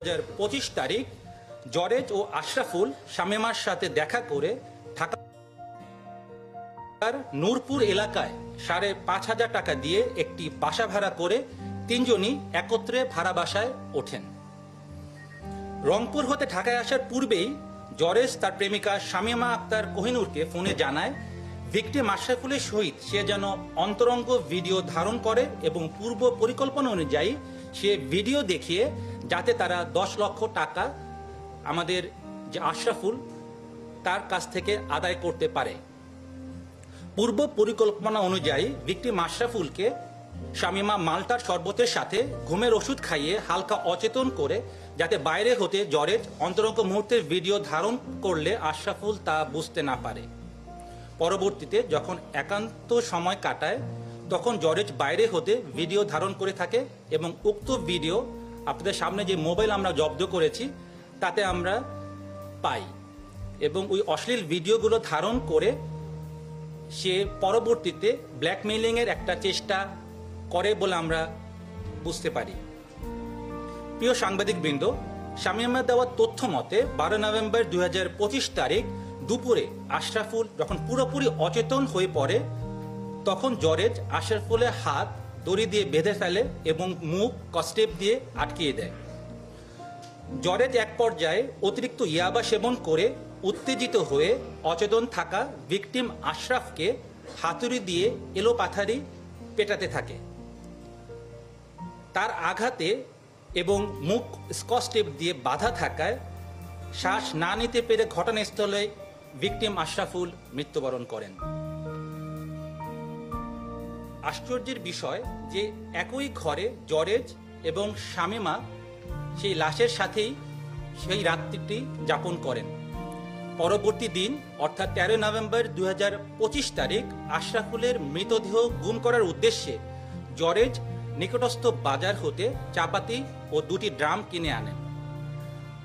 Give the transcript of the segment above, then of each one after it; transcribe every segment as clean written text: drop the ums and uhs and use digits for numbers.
2025 তারিখ জরেজ ও আশরাফুল শামীমার সাথে দেখা করে ঢাকার নূরপুর এলাকায় 5,500 টাকা দিয়ে একটি বাসা ভাড়া করে তিনজনই একত্রে ভাড়া বাসায় ওঠেন। রংপুর হতে ঢাকায় আসার পূর্বেই জরেজ তার প্রেমিকা শামীমা আক্তার কোহিনুরকে ফোনে জানায় ভিকটিম আশরাফুলের সহিত সে যেন অন্তরঙ্গ ভিডিও ধারণ করে এবং পূর্ব পরিকল্পনা অনুযায়ী সে ভিডিও দেখিয়ে যাতে তারা 10 লক্ষ টাকা আমাদের যে আশরাফুল তার কাছ থেকে আদায় করতে পারে। পূর্ব পরিকল্পনা অনুযায়ী ভিকটিম আশরাফুলকে শামীমা মাল্টার শরবতের সাথে ঘুমের ওষুধ খাইয়ে হালকা অচেতন করে যাতে বাইরে হতে জরেজ অন্তরঙ্গ মুহূর্তের ভিডিও ধারণ করলে আশরাফুল তা বুঝতে না পারে। পরবর্তীতে যখন একান্ত সময় কাটায় তখন জরেজ বাইরে হতে ভিডিও ধারণ করে থাকে এবং উক্ত ভিডিও আপনাদের সামনে যে মোবাইল আমরা জব্দ করেছি তাতে আমরা পাই এবং ওই অশ্লীল ভিডিওগুলো ধারণ করে সে পরবর্তীতে ব্ল্যাকমেইলিংয়ের একটা চেষ্টা করে বলে আমরা বুঝতে পারি। প্রিয় সাংবাদিকবৃন্দ, শামীমা দেওয়া তথ্য মতে 12 নভেম্বর 2025 তারিখ দুপুরে আশরাফুল যখন পুরোপুরি অচেতন হয়ে পড়ে তখন জরেজ আশরাফুলের হাত দড়ি দিয়ে বেঁধে ফেলে এবং মুখ কস্টেপ দিয়ে আটকিয়ে দেয়। জরেজ এক পর্যায়ে অতিরিক্ত ইয়াবা সেবন করে উত্তেজিত হয়ে অচেতন থাকা ভিকটিম আশরাফকে হাতুড়ি দিয়ে এলোপাথারি পেটাতে থাকে। তার আঘাতে এবং মুখ স্কচটেপ দিয়ে বাধা থাকায় শ্বাস না নিতে পেরে ঘটনাস্থলে ভিকটিম আশরাফুল মৃত্যুবরণ করেন। আশ্চর্যের বিষয় যে একই ঘরে জরেজ এবং শামীমা সেই লাশের সাথেই সেই রাত্রিটি যাপন করেন। পরবর্তী দিন অর্থাৎ 13 নভেম্বর 2025 তারিখ আশরাফুলের মৃতদেহ গুম করার উদ্দেশ্যে জরেজ নিকটস্থ বাজার হতে চাপাতি ও 2টি ড্রাম কিনে আনেন।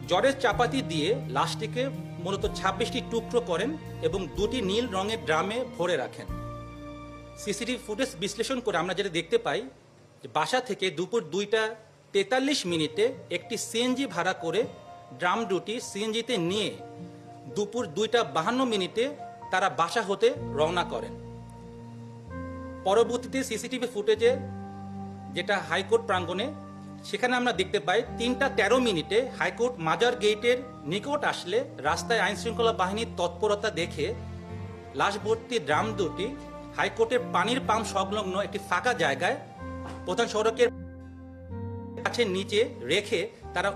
জরেজ চাপাতি দিয়ে লাশটিকে মূলত 26টি টুকরো করেন এবং 2টি নীল রঙের ড্রামে ভরে রাখেন। সিসিটিভি ফুটেজ বিশ্লেষণ করে আমরা যেটা দেখতে পাই যে বাসা থেকে দুপুর 2টা 43 মিনিটে একটি সিএনজি ভাড়া করে ড্রাম দুটি সিএনজিতে নিয়ে দুপুর 2টা 52 মিনিটে তারা বাসা হতে রওনা করেন। পরবর্তীতে সিসিটিভি ফুটেজে যেটা হাইকোর্ট প্রাঙ্গণে সেখানে আমরা দেখতে পাই 3টা 13 মিনিটে হাইকোর্ট মাজার গেটের নিকট আসলে রাস্তায় আইনশৃঙ্খলা বাহিনীর তৎপরতা দেখে লাশ ভর্তি ড্রাম দুটি হাইকোর্টের পানির পাম্প সংলগ্ন একটি ফাঁকা জায়গায় প্রধান সড়কের কাছে নিচে রেখে তারা